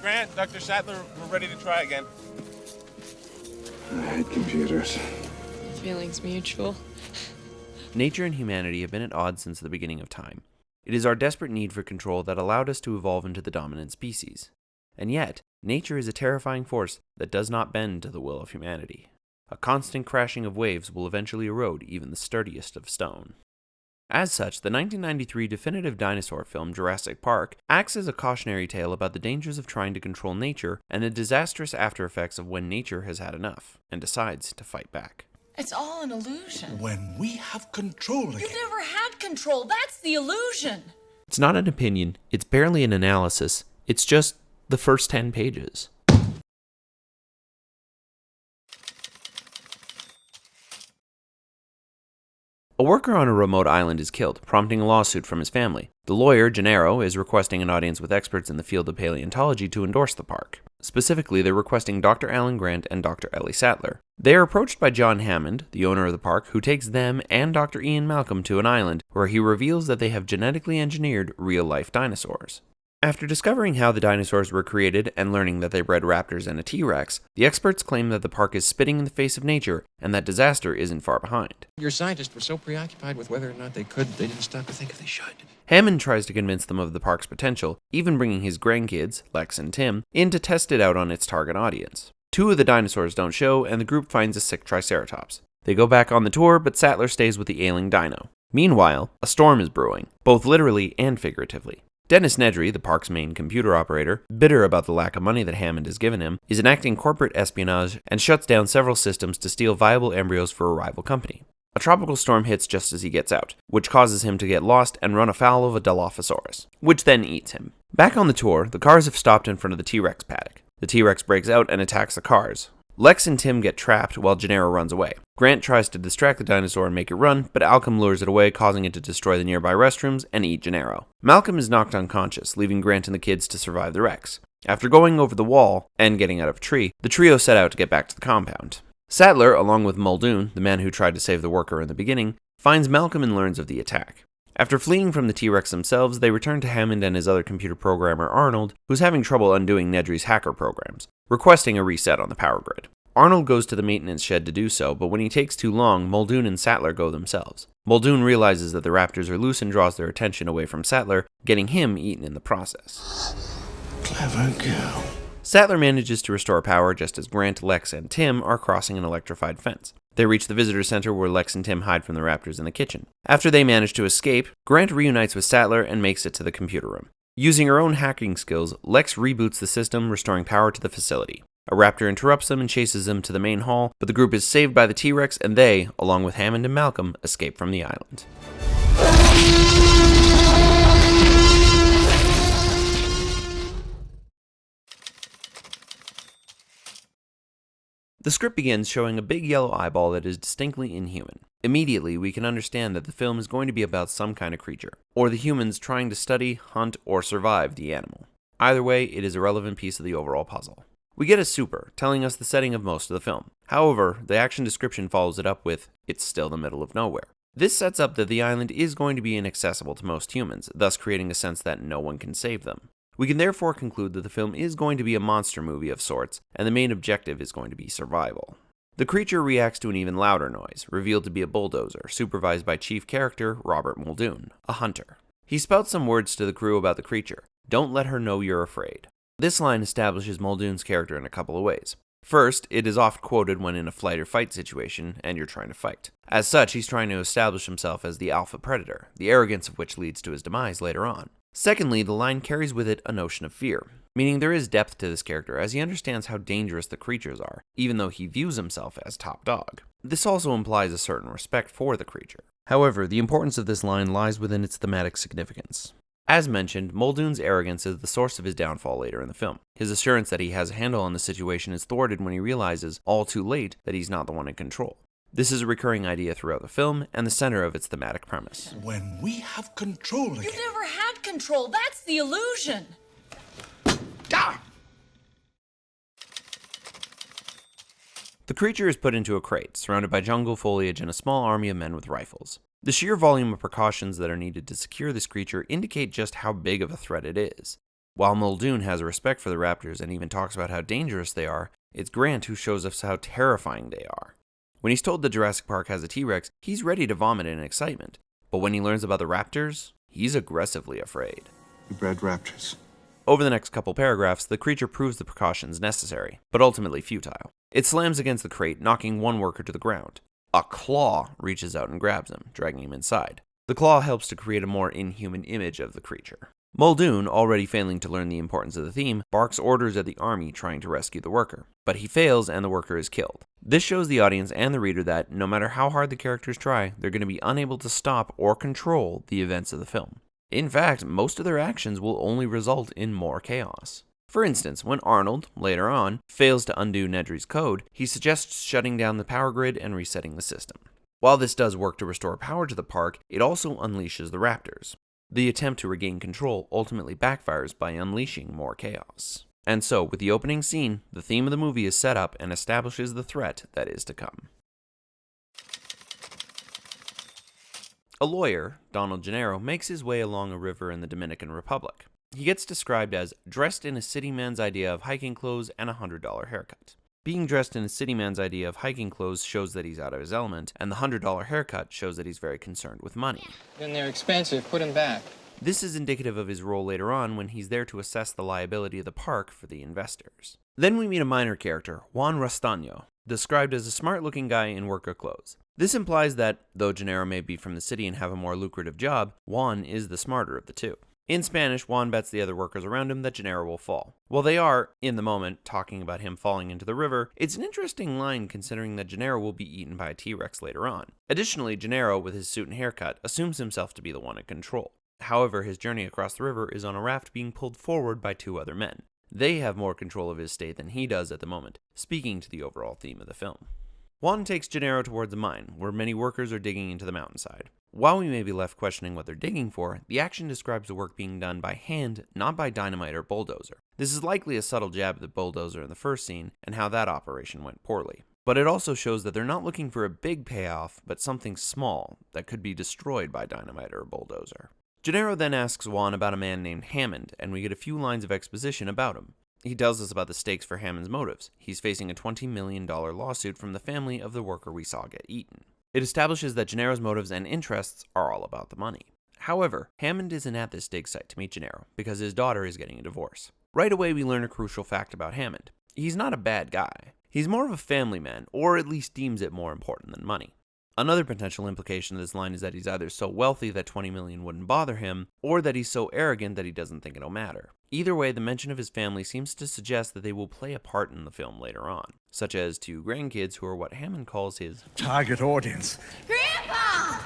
Grant, Dr. Sattler, we're ready to try again. I hate computers. Feelings mutual. Nature and humanity have been at odds since the beginning of time. It is our desperate need for control that allowed us to evolve into the dominant species. And yet, nature is a terrifying force that does not bend to the will of humanity. A constant crashing of waves will eventually erode even the sturdiest of stone. As such, the 1993 definitive dinosaur film Jurassic Park acts as a cautionary tale about the dangers of trying to control nature and the disastrous after effects of when nature has had enough and decides to fight back. It's all an illusion. When we have control again. You've never had control. That's the illusion. It's not an opinion, it's barely an analysis, it's just the first 10 pages. A worker on a remote island is killed, prompting a lawsuit from his family. The lawyer, Gennaro, is requesting an audience with experts in the field of paleontology to endorse the park. Specifically, they're requesting Dr. Alan Grant and Dr. Ellie Sattler. They are approached by John Hammond, the owner of the park, who takes them and Dr. Ian Malcolm to an island where he reveals that they have genetically engineered real-life dinosaurs. After discovering how the dinosaurs were created and learning that they bred raptors and a T-Rex, the experts claim that the park is spitting in the face of nature and that disaster isn't far behind. Your scientists were so preoccupied with whether or not they could, they didn't stop to think if they should. Hammond tries to convince them of the park's potential, even bringing his grandkids, Lex and Tim, in to test it out on its target audience. 2 of the dinosaurs don't show, and the group finds a sick Triceratops. They go back on the tour, but Sattler stays with the ailing dino. Meanwhile, a storm is brewing, both literally and figuratively. Dennis Nedry, the park's main computer operator, bitter about the lack of money that Hammond has given him, is enacting corporate espionage and shuts down several systems to steal viable embryos for a rival company. A tropical storm hits just as he gets out, which causes him to get lost and run afoul of a Dilophosaurus, which then eats him. Back on the tour, the cars have stopped in front of the T-Rex paddock. The T-Rex breaks out and attacks the cars. Lex and Tim get trapped while Gennaro runs away. Grant tries to distract the dinosaur and make it run, but Malcolm lures it away, causing it to destroy the nearby restrooms and eat Gennaro. Malcolm is knocked unconscious, leaving Grant and the kids to survive the wrecks. After going over the wall and getting out of a tree, the trio set out to get back to the compound. Sattler, along with Muldoon, the man who tried to save the worker in the beginning, finds Malcolm and learns of the attack. After fleeing from the T-Rex themselves, they return to Hammond and his other computer programmer Arnold, who's having trouble undoing Nedry's hacker programs, requesting a reset on the power grid. Arnold goes to the maintenance shed to do so, but when he takes too long, Muldoon and Sattler go themselves. Muldoon realizes that the raptors are loose and draws their attention away from Sattler, getting him eaten in the process. Clever girl. Sattler manages to restore power just as Grant, Lex, and Tim are crossing an electrified fence. They reach the visitor center where Lex and Tim hide from the raptors in the kitchen. After they manage to escape, Grant reunites with Sattler and makes it to the computer room. Using her own hacking skills, Lex reboots the system, restoring power to the facility. A raptor interrupts them and chases them to the main hall, but the group is saved by the T-Rex and they, along with Hammond and Malcolm, escape from the island. The script begins showing a big yellow eyeball that is distinctly inhuman. Immediately, we can understand that the film is going to be about some kind of creature, or the humans trying to study, hunt, or survive the animal. Either way, it is a relevant piece of the overall puzzle. We get a super, telling us the setting of most of the film. However, the action description follows it up with, it's still the middle of nowhere. This sets up that the island is going to be inaccessible to most humans, thus creating a sense that no one can save them. We can therefore conclude that the film is going to be a monster movie of sorts, and the main objective is going to be survival. The creature reacts to an even louder noise, revealed to be a bulldozer, supervised by chief character Robert Muldoon, a hunter. He spouts some words to the crew about the creature. Don't let her know you're afraid. This line establishes Muldoon's character in a couple of ways. First, it is oft quoted when in a flight or fight situation and you're trying to fight. As such, he's trying to establish himself as the alpha predator, the arrogance of which leads to his demise later on. Secondly, the line carries with it a notion of fear, meaning there is depth to this character as he understands how dangerous the creatures are, even though he views himself as top dog. This also implies a certain respect for the creature. However, the importance of this line lies within its thematic significance. As mentioned, Muldoon's arrogance is the source of his downfall later in the film. His assurance that he has a handle on the situation is thwarted when he realizes, all too late, that he's not the one in control. This is a recurring idea throughout the film and the center of its thematic premise. When we have control again. You've never had control. That's the illusion. Ah! The creature is put into a crate, surrounded by jungle foliage and a small army of men with rifles. The sheer volume of precautions that are needed to secure this creature indicate just how big of a threat it is. While Muldoon has a respect for the raptors and even talks about how dangerous they are, it's Grant who shows us how terrifying they are. When he's told that Jurassic Park has a T-Rex, he's ready to vomit in excitement. But when he learns about the raptors, he's aggressively afraid. You bred raptors. Over the next couple paragraphs, the creature proves the precautions necessary, but ultimately futile. It slams against the crate, knocking one worker to the ground. A claw reaches out and grabs him, dragging him inside. The claw helps to create a more inhuman image of the creature. Muldoon, already failing to learn the importance of the theme, barks orders at the army trying to rescue the worker. But he fails and the worker is killed. This shows the audience and the reader that, no matter how hard the characters try, they're going to be unable to stop or control the events of the film. In fact, most of their actions will only result in more chaos. For instance, when Arnold, later on, fails to undo Nedry's code, he suggests shutting down the power grid and resetting the system. While this does work to restore power to the park, it also unleashes the raptors. The attempt to regain control ultimately backfires by unleashing more chaos. And so, with the opening scene, the theme of the movie is set up and establishes the threat that is to come. A lawyer, Donald Gennaro, makes his way along a river in the Dominican Republic. He gets described as dressed in a city man's idea of hiking clothes and a $100 haircut. Being dressed in a city man's idea of hiking clothes shows that he's out of his element, and the $100 haircut shows that he's very concerned with money. Then they're expensive, put them back. This is indicative of his role later on when he's there to assess the liability of the park for the investors. Then we meet a minor character, Juan Rastano, described as a smart-looking guy in worker clothes. This implies that, though Gennaro may be from the city and have a more lucrative job, Juan is the smarter of the two. In Spanish, Juan bets the other workers around him that Gennaro will fall. While they are, in the moment, talking about him falling into the river, it's an interesting line considering that Gennaro will be eaten by a T-Rex later on. Additionally, Gennaro, with his suit and haircut, assumes himself to be the one in control. However, his journey across the river is on a raft being pulled forward by two other men. They have more control of his state than he does at the moment, speaking to the overall theme of the film. Juan takes Gennaro towards a mine, where many workers are digging into the mountainside. While we may be left questioning what they're digging for, the action describes the work being done by hand, not by dynamite or bulldozer. This is likely a subtle jab at the bulldozer in the first scene, and how that operation went poorly. But it also shows that they're not looking for a big payoff, but something small that could be destroyed by dynamite or a bulldozer. Gennaro then asks Juan about a man named Hammond, and we get a few lines of exposition about him. He tells us about the stakes for Hammond's motives. He's facing a $20 million lawsuit from the family of the worker we saw get eaten. It establishes that Gennaro's motives and interests are all about the money. However, Hammond isn't at this dig site to meet Gennaro, because his daughter is getting a divorce. Right away we learn a crucial fact about Hammond. He's not a bad guy. He's more of a family man, or at least deems it more important than money. Another potential implication of this line is that he's either so wealthy that $20 million wouldn't bother him, or that he's so arrogant that he doesn't think it'll matter. Either way, the mention of his family seems to suggest that they will play a part in the film later on, such as two grandkids who are what Hammond calls his Target audience. Grandpa!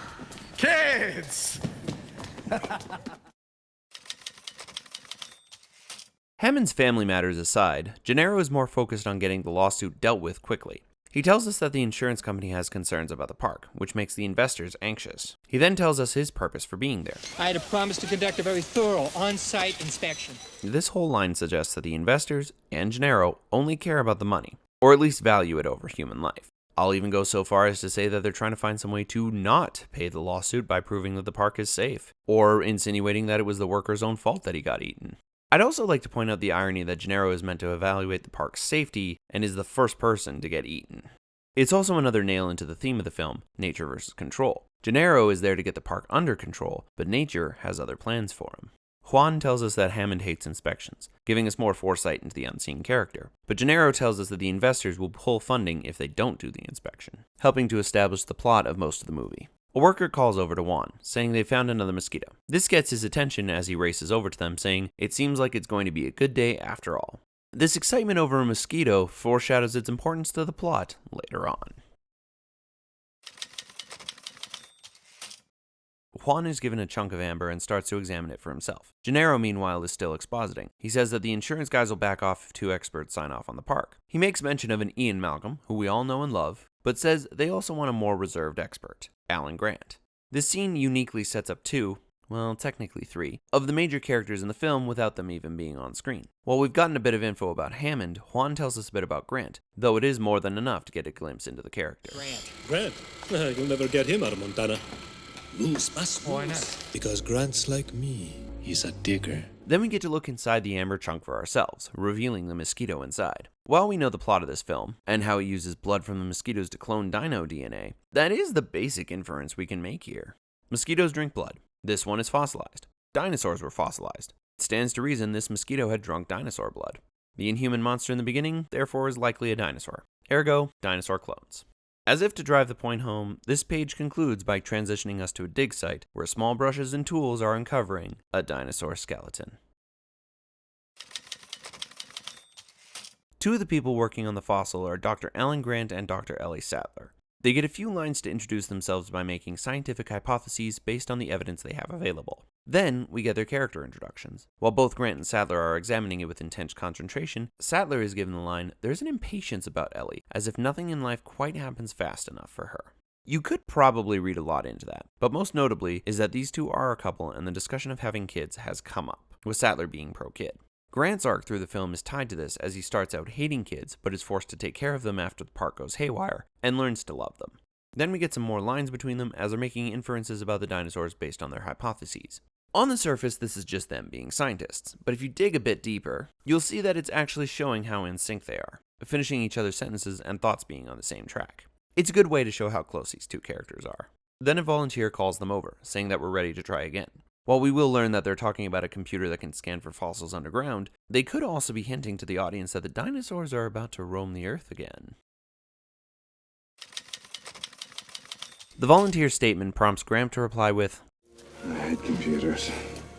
Kids! Hammond's family matters aside, Gennaro is more focused on getting the lawsuit dealt with quickly. He tells us that the insurance company has concerns about the park, which makes the investors anxious. He then tells us his purpose for being there. I had a promise to conduct a very thorough on-site inspection. This whole line suggests that the investors and Gennaro only care about the money, or at least value it over human life. I'll even go so far as to say that they're trying to find some way to not pay the lawsuit by proving that the park is safe, or insinuating that it was the worker's own fault that he got eaten. I'd also like to point out the irony that Gennaro is meant to evaluate the park's safety and is the first person to get eaten. It's also another nail into the theme of the film, nature versus control. Gennaro is there to get the park under control, but nature has other plans for him. Juan tells us that Hammond hates inspections, giving us more foresight into the unseen character. But Gennaro tells us that the investors will pull funding if they don't do the inspection, helping to establish the plot of most of the movie. A worker calls over to Juan, saying they found another mosquito. This gets his attention as he races over to them, saying, "It seems like it's going to be a good day after all." This excitement over a mosquito foreshadows its importance to the plot later on. Juan is given a chunk of amber and starts to examine it for himself. Gennaro, meanwhile, is still expositing. He says that the insurance guys will back off if two experts sign off on the park. He makes mention of an Ian Malcolm, who we all know and love, but says they also want a more reserved expert, Alan Grant. This scene uniquely sets up two, well, technically three, of the major characters in the film without them even being on screen. While we've gotten a bit of info about Hammond, Juan tells us a bit about Grant, though it is more than enough to get a glimpse into the character. Grant? You'll never get him out of Montana. Moose must Why moose. not? Because Grant's like me. He's a digger. Then we get to look inside the amber chunk for ourselves, revealing the mosquito inside. While we know the plot of this film, and how it uses blood from the mosquitoes to clone dino DNA, that is the basic inference we can make here. Mosquitoes drink blood. This one is fossilized. Dinosaurs were fossilized. It stands to reason this mosquito had drunk dinosaur blood. The inhuman monster in the beginning, therefore, is likely a dinosaur. Ergo, dinosaur clones. As if to drive the point home, this page concludes by transitioning us to a dig site where small brushes and tools are uncovering a dinosaur skeleton. Two of the people working on the fossil are Dr. Alan Grant and Dr. Ellie Sattler. They get a few lines to introduce themselves by making scientific hypotheses based on the evidence they have available. Then, we get their character introductions. While both Grant and Sattler are examining it with intense concentration, Sattler is given the line, "There's an impatience about Ellie, as if nothing in life quite happens fast enough for her." You could probably read a lot into that, but most notably is that these two are a couple and the discussion of having kids has come up, with Sattler being pro-kid. Grant's arc through the film is tied to this as he starts out hating kids, but is forced to take care of them after the park goes haywire, and learns to love them. Then we get some more lines between them as they're making inferences about the dinosaurs based on their hypotheses. On the surface, this is just them being scientists, but if you dig a bit deeper, you'll see that it's actually showing how in sync they are, finishing each other's sentences and thoughts being on the same track. It's a good way to show how close these two characters are. Then a volunteer calls them over, saying that we're ready to try again. While we will learn that they're talking about a computer that can scan for fossils underground, they could also be hinting to the audience that the dinosaurs are about to roam the earth again. The volunteer's statement prompts Graham to reply with, I hate computers.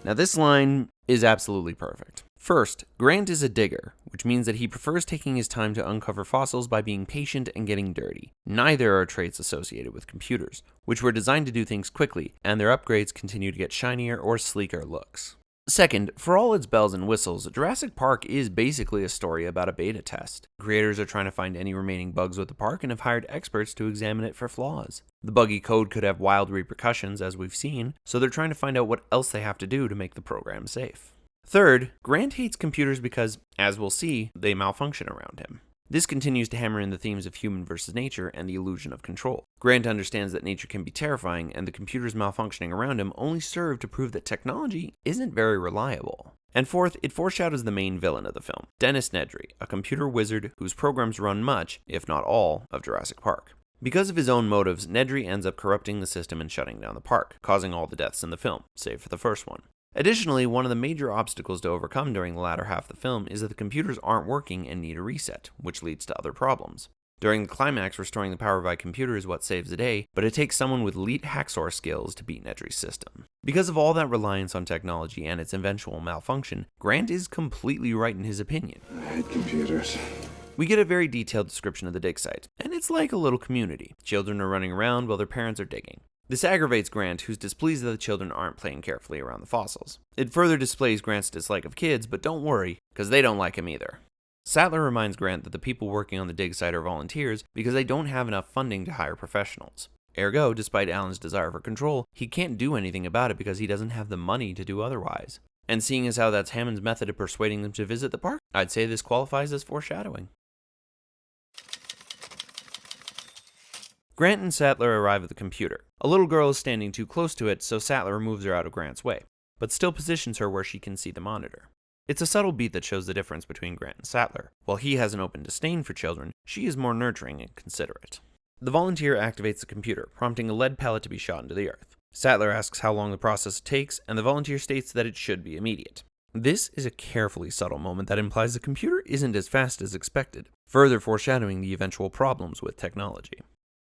Now this line is absolutely perfect. First, Grant is a digger, which means that he prefers taking his time to uncover fossils by being patient and getting dirty. Neither are traits associated with computers, which were designed to do things quickly, and their upgrades continue to get shinier or sleeker looks. Second, for all its bells and whistles, Jurassic Park is basically a story about a beta test. Creators are trying to find any remaining bugs with the park and have hired experts to examine it for flaws. The buggy code could have wild repercussions, as we've seen, so they're trying to find out what else they have to do to make the program safe. Third, Grant hates computers because, as we'll see, they malfunction around him. This continues to hammer in the themes of human versus nature and the illusion of control. Grant understands that nature can be terrifying, and the computers malfunctioning around him only serve to prove that technology isn't very reliable. And fourth, it foreshadows the main villain of the film, Dennis Nedry, a computer wizard whose programs run much, if not all, of Jurassic Park. Because of his own motives, Nedry ends up corrupting the system and shutting down the park, causing all the deaths in the film, save for the first one. Additionally, one of the major obstacles to overcome during the latter half of the film is that the computers aren't working and need a reset, which leads to other problems. During the climax, restoring the power by computer is what saves the day, but it takes someone with elite hacksaw skills to beat Nedry's system. Because of all that reliance on technology and its eventual malfunction, Grant is completely right in his opinion. I hate computers. We get a very detailed description of the dig site, and it's like a little community. Children are running around while their parents are digging. This aggravates Grant, who's displeased that the children aren't playing carefully around the fossils. It further displays Grant's dislike of kids, but don't worry, because they don't like him either. Sattler reminds Grant that the people working on the dig site are volunteers because they don't have enough funding to hire professionals. Ergo, despite Alan's desire for control, he can't do anything about it because he doesn't have the money to do otherwise. And seeing as how that's Hammond's method of persuading them to visit the park, I'd say this qualifies as foreshadowing. Grant and Sattler arrive at the computer. A little girl is standing too close to it, so Sattler moves her out of Grant's way, but still positions her where she can see the monitor. It's a subtle beat that shows the difference between Grant and Sattler. While he has an open disdain for children, she is more nurturing and considerate. The volunteer activates the computer, prompting a lead pellet to be shot into the earth. Sattler asks how long the process takes, and the volunteer states that it should be immediate. This is a carefully subtle moment that implies the computer isn't as fast as expected, further foreshadowing the eventual problems with technology.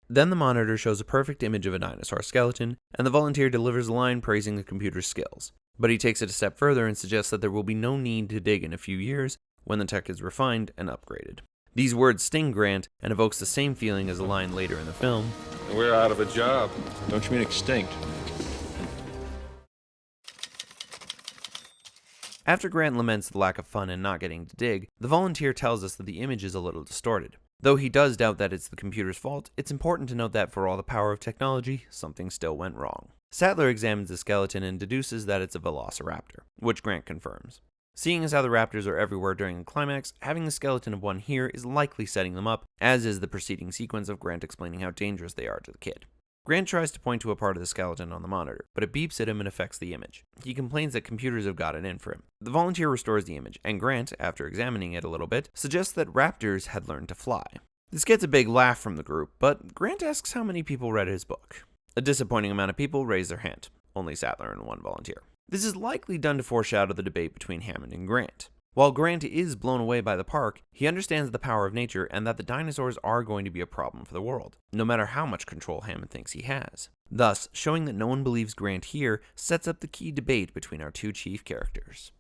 Then the monitor shows a perfect image of a dinosaur skeleton, and the volunteer delivers a line praising the computer's skills. But he takes it a step further and suggests that there will be no need to dig in a few years when the tech is refined and upgraded. These words sting Grant and evokes the same feeling as a line later in the film. We're out of a job. Don't you mean extinct? After Grant laments the lack of fun and not getting to dig, the volunteer tells us that the image is a little distorted. Though he does doubt that it's the computer's fault, it's important to note that for all the power of technology, something still went wrong. Sattler examines the skeleton and deduces that it's a velociraptor, which Grant confirms. Seeing as how the raptors are everywhere during the climax, having the skeleton of one here is likely setting them up, as is the preceding sequence of Grant explaining how dangerous they are to the kid. Grant tries to point to a part of the skeleton on the monitor, but it beeps at him and affects the image. He complains that computers have got it in for him. The volunteer restores the image, and Grant, after examining it a little bit, suggests that raptors had learned to fly. This gets a big laugh from the group, but Grant asks how many people read his book. A disappointing amount of people raise their hand, only Sattler and one volunteer. This is likely done to foreshadow the debate between Hammond and Grant. While Grant is blown away by the park, he understands the power of nature and that the dinosaurs are going to be a problem for the world, no matter how much control Hammond thinks he has. Thus, showing that no one believes Grant here sets up the key debate between our two chief characters.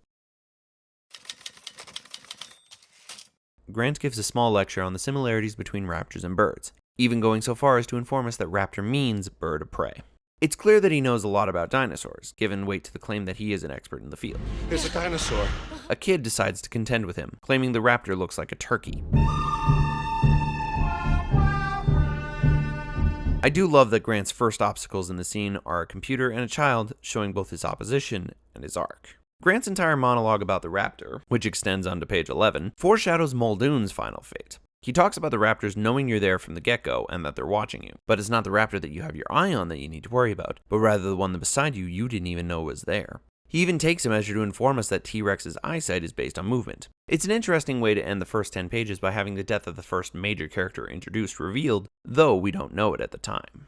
Grant gives a small lecture on the similarities between raptors and birds, even going so far as to inform us that raptor means bird of prey. It's clear that he knows a lot about dinosaurs, given weight to the claim that he is an expert in the field. There's a dinosaur. A kid decides to contend with him, claiming the raptor looks like a turkey. I do love that Grant's first obstacles in the scene are a computer and a child, showing both his opposition and his arc. Grant's entire monologue about the raptor, which extends onto page 11, foreshadows Muldoon's final fate. He talks about the raptors knowing you're there from the get-go and that they're watching you, but it's not the raptor that you have your eye on that you need to worry about, but rather the one that beside you didn't even know was there. He even takes a measure to inform us that T-Rex's eyesight is based on movement. It's an interesting way to end the first 10 pages by having the death of the first major character introduced revealed, though we don't know it at the time.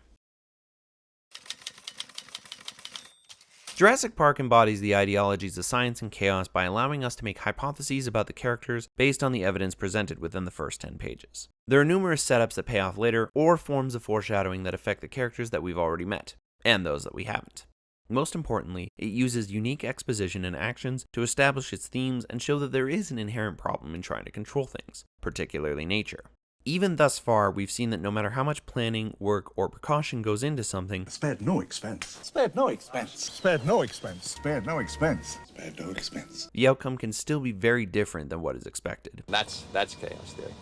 Jurassic Park embodies the ideologies of science and chaos by allowing us to make hypotheses about the characters based on the evidence presented within the first 10 pages. There are numerous setups that pay off later, or forms of foreshadowing that affect the characters that we've already met, and those that we haven't. Most importantly, it uses unique exposition and actions to establish its themes and show that there is an inherent problem in trying to control things, particularly nature. Even thus far, we've seen that no matter how much planning, work, or precaution goes into something, Spared no expense. Spared no expense. Spared no expense. Spared no expense. Spared no expense. the outcome can still be very different than what is expected. That's chaos theory.